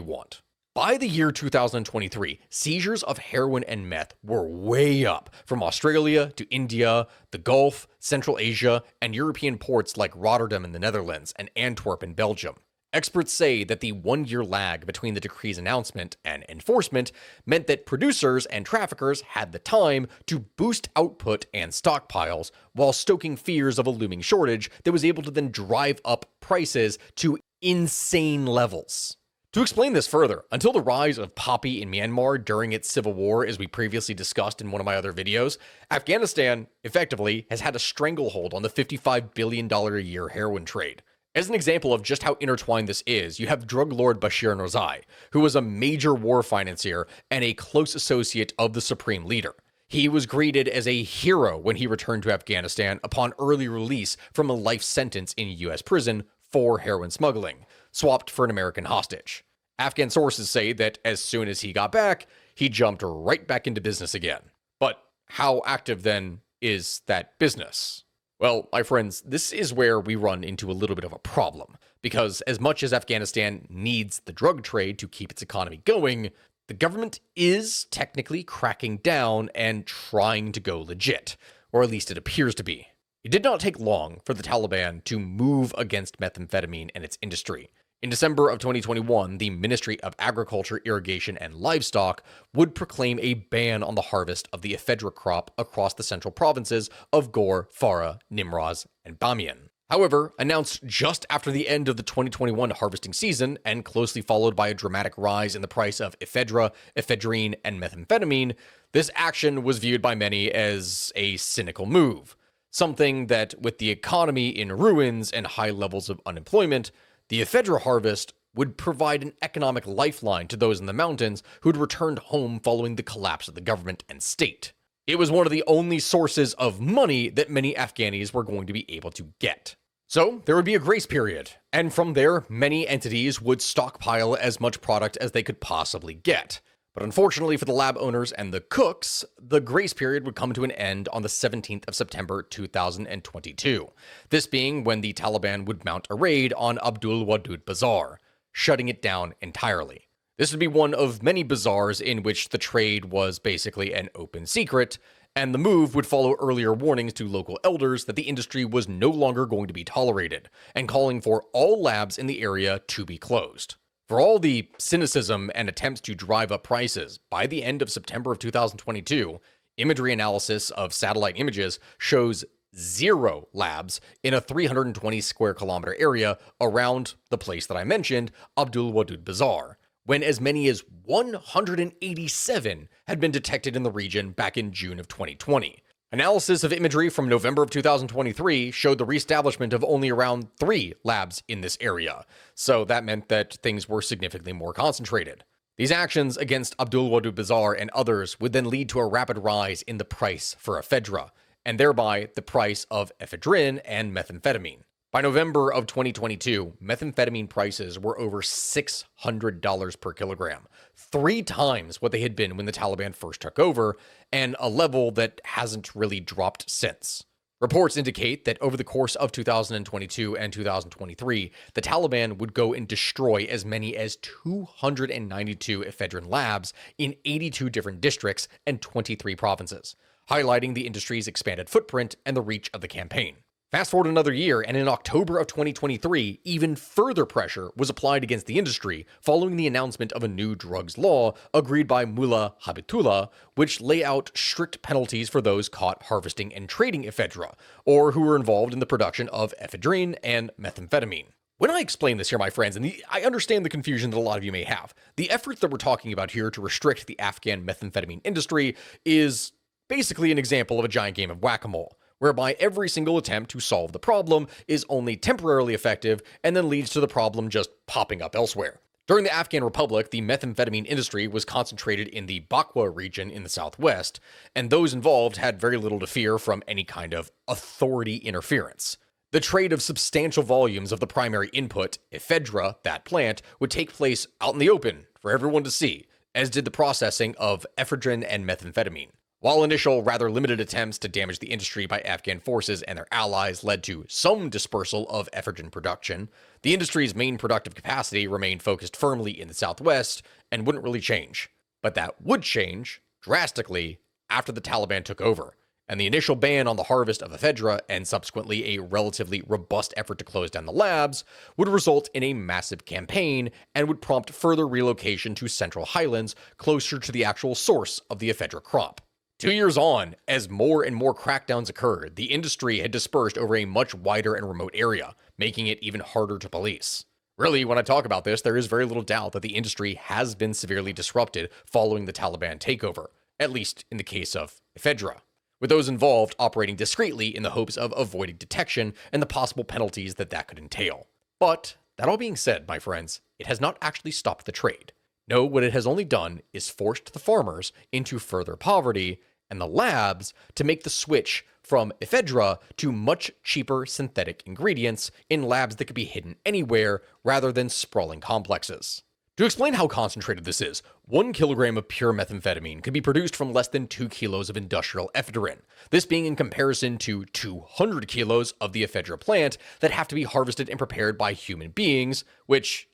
Speaker 1: want. By the year 2023, seizures of heroin and meth were way up from Australia to India, the Gulf, Central Asia, and European ports like Rotterdam in the Netherlands and Antwerp in Belgium. Experts say that the 1-year lag between the decree's announcement and enforcement meant that producers and traffickers had the time to boost output and stockpiles while stoking fears of a looming shortage that was able to then drive up prices to insane levels. To explain this further, until the rise of poppy in Myanmar during its civil war, as we previously discussed in one of my other videos, Afghanistan effectively has had a stranglehold on the $55 billion a year heroin trade. As an example of just how intertwined this is, you have drug lord Bashir Nozai, who was a major war financier and a close associate of the supreme leader. He was greeted as a hero when he returned to Afghanistan upon early release from a life sentence in U.S. prison for heroin smuggling, swapped for an American hostage. Afghan sources say that as soon as he got back, he jumped right back into business again. But how active then is that business? Well, my friends, this is where we run into a little bit of a problem, because as much as Afghanistan needs the drug trade to keep its economy going, the government is technically cracking down and trying to go legit, or at least it appears to be. It did not take long for the Taliban to move against methamphetamine and its industry. In December of 2021, the Ministry of Agriculture, Irrigation, and Livestock would proclaim a ban on the harvest of the ephedra crop across the central provinces of Ghor, Farah, Nimroz, and Bamiyan. However, announced just after the end of the 2021 harvesting season, and closely followed by a dramatic rise in the price of ephedra, ephedrine, and methamphetamine, this action was viewed by many as a cynical move. Something that, with the economy in ruins and high levels of unemployment, the ephedra harvest would provide an economic lifeline to those in the mountains who'd returned home following the collapse of the government and state. It was one of the only sources of money that many Afghanis were going to be able to get. So there would be a grace period, and from there, many entities would stockpile as much product as they could possibly get. But unfortunately for the lab owners and the cooks, the grace period would come to an end on the 17th of September 2022. This being when the Taliban would mount a raid on Abdul Wadud Bazaar, shutting it down entirely. This would be one of many bazaars in which the trade was basically an open secret, and the move would follow earlier warnings to local elders that the industry was no longer going to be tolerated, and calling for all labs in the area to be closed. For all the cynicism and attempts to drive up prices, by the end of September of 2022, imagery analysis of satellite images shows 0 labs in a 320 square kilometer area around the place that I mentioned, Abdul Wadud Bazaar, when as many as 187 had been detected in the region back in June of 2020. Analysis of imagery from November of 2023 showed the reestablishment of only around 3 labs in this area, so that meant that things were significantly more concentrated. These actions against Abdul Wadud Bazaar and others would then lead to a rapid rise in the price for ephedra, and thereby the price of ephedrine and methamphetamine. By November of 2022, methamphetamine prices were over $600 per kilogram, 3 times what they had been when the Taliban first took over, and a level that hasn't really dropped since. Reports indicate that over the course of 2022 and 2023, the Taliban would go and destroy as many as 292 ephedrine labs in 82 different districts and 23 provinces, highlighting the industry's expanded footprint and the reach of the campaign. Fast forward another year, and in October of 2023, even further pressure was applied against the industry following the announcement of a new drugs law agreed by Mullah Habibullah, which lay out strict penalties for those caught harvesting and trading ephedra, or who were involved in the production of ephedrine and methamphetamine. When I explain this here, my friends, and I understand the confusion that a lot of you may have, the effort that we're talking about here to restrict the Afghan methamphetamine industry is basically an example of a giant game of whack-a-mole, whereby every single attempt to solve the problem is only temporarily effective and then leads to the problem just popping up elsewhere. During the Afghan Republic, the methamphetamine industry was concentrated in the Bakwa region in the southwest, and those involved had very little to fear from any kind of authority interference. The trade of substantial volumes of the primary input, ephedra, that plant, would take place out in the open for everyone to see, as did the processing of ephedrine and methamphetamine. While initial, rather limited attempts to damage the industry by Afghan forces and their allies led to some dispersal of ephedrine production, the industry's main productive capacity remained focused firmly in the southwest and wouldn't really change. But that would change drastically after the Taliban took over, and the initial ban on the harvest of ephedra and subsequently a relatively robust effort to close down the labs would result in a massive campaign and would prompt further relocation to Central Highlands closer to the actual source of the ephedra crop. 2 years on, as more and more crackdowns occurred, the industry had dispersed over a much wider and remote area, making it even harder to police. Really, when I talk about this, there is very little doubt that the industry has been severely disrupted following the Taliban takeover, at least in the case of ephedra, with those involved operating discreetly in the hopes of avoiding detection and the possible penalties that could entail. But, that all being said, my friends, it has not actually stopped the trade. No, what it has only done is forced the farmers into further poverty and the labs to make the switch from ephedra to much cheaper synthetic ingredients in labs that could be hidden anywhere rather than sprawling complexes. To explain how concentrated this is, 1 kilogram of pure methamphetamine could be produced from less than 2 kilos of industrial ephedrine, this being in comparison to 200 kilos of the ephedra plant that have to be harvested and prepared by human beings, which,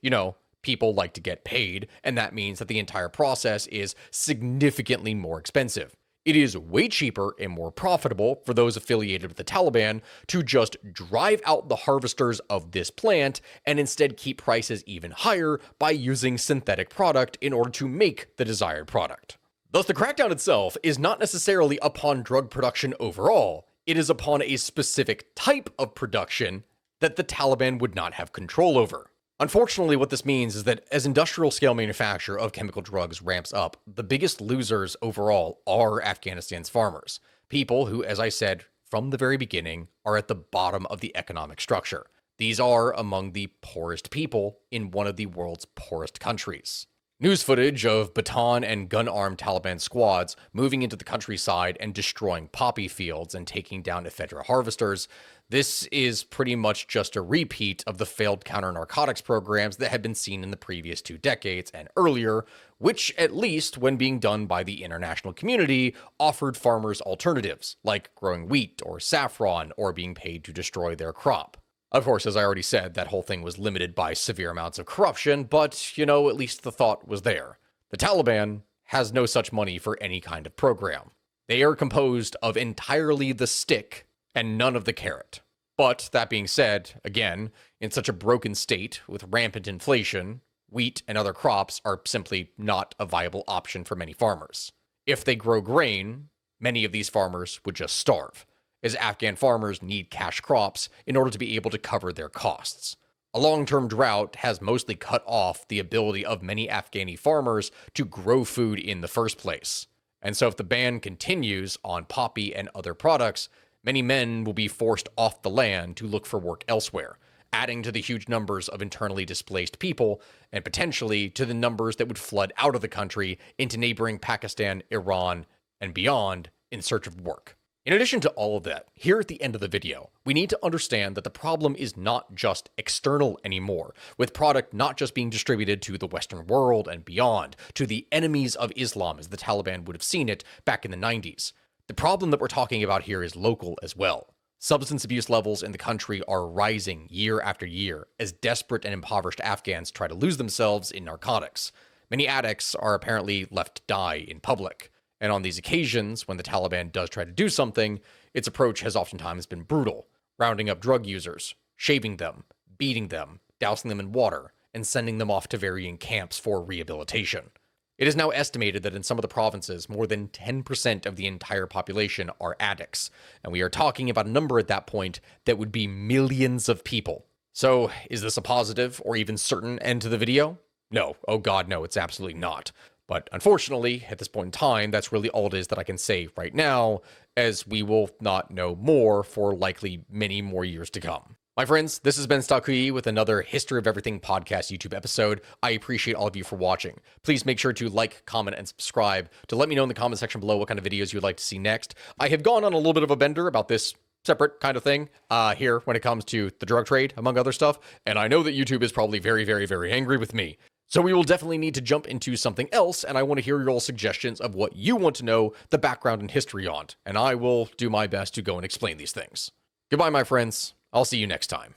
Speaker 1: people like to get paid, and that means that the entire process is significantly more expensive. It is way cheaper and more profitable for those affiliated with the Taliban to just drive out the harvesters of this plant and instead keep prices even higher by using synthetic product in order to make the desired product. Thus, the crackdown itself is not necessarily upon drug production overall, it is upon a specific type of production that the Taliban would not have control over. Unfortunately, what this means is that as industrial scale manufacture of chemical drugs ramps up, the biggest losers overall are Afghanistan's farmers. People who, as I said from the very beginning, are at the bottom of the economic structure. These are among the poorest people in one of the world's poorest countries. News footage of baton and gun-armed Taliban squads moving into the countryside and destroying poppy fields and taking down ephedra harvesters. This is pretty much just a repeat of the failed counter-narcotics programs that had been seen in the previous 2 decades and earlier, which, at least when being done by the international community, offered farmers alternatives, like growing wheat or saffron or being paid to destroy their crop. Of course, as I already said, that whole thing was limited by severe amounts of corruption, but, at least the thought was there. The Taliban has no such money for any kind of program. They are composed of entirely the stick and none of the carrot. But, that being said, again, in such a broken state with rampant inflation, wheat and other crops are simply not a viable option for many farmers. If they grow grain, many of these farmers would just starve, as Afghan farmers need cash crops in order to be able to cover their costs. A long-term drought has mostly cut off the ability of many Afghani farmers to grow food in the first place. And so if the ban continues on poppy and other products, many men will be forced off the land to look for work elsewhere, adding to the huge numbers of internally displaced people and potentially to the numbers that would flood out of the country into neighboring Pakistan, Iran, and beyond in search of work. In addition to all of that, here at the end of the video, we need to understand that the problem is not just external anymore, with product not just being distributed to the Western world and beyond, to the enemies of Islam as the Taliban would have seen it back in the 90s. The problem that we're talking about here is local as well. Substance abuse levels in the country are rising year after year as desperate and impoverished Afghans try to lose themselves in narcotics. Many addicts are apparently left to die in public. And on these occasions, when the Taliban does try to do something, its approach has oftentimes been brutal, rounding up drug users, shaving them, beating them, dousing them in water, and sending them off to varying camps for rehabilitation. It is now estimated that in some of the provinces, more than 10% of the entire population are addicts, and we are talking about a number at that point that would be millions of people. So, is this a positive or even certain end to the video? No. Oh god, no, it's absolutely not. But unfortunately, at this point in time, that's really all it is that I can say right now, as we will not know more for likely many more years to come. My friends, this has been Stakui with another History of Everything podcast YouTube episode. I appreciate all of you for watching. Please make sure to like, comment, and subscribe to let me know in the comment section below what kind of videos you would like to see next. I have gone on a little bit of a bender about this separate kind of thing here when it comes to the drug trade, among other stuff, and I know that YouTube is probably very, very, very angry with me. So we will definitely need to jump into something else, and I want to hear your all suggestions of what you want to know the background and history on, and I will do my best to go and explain these things. Goodbye, my friends. I'll see you next time.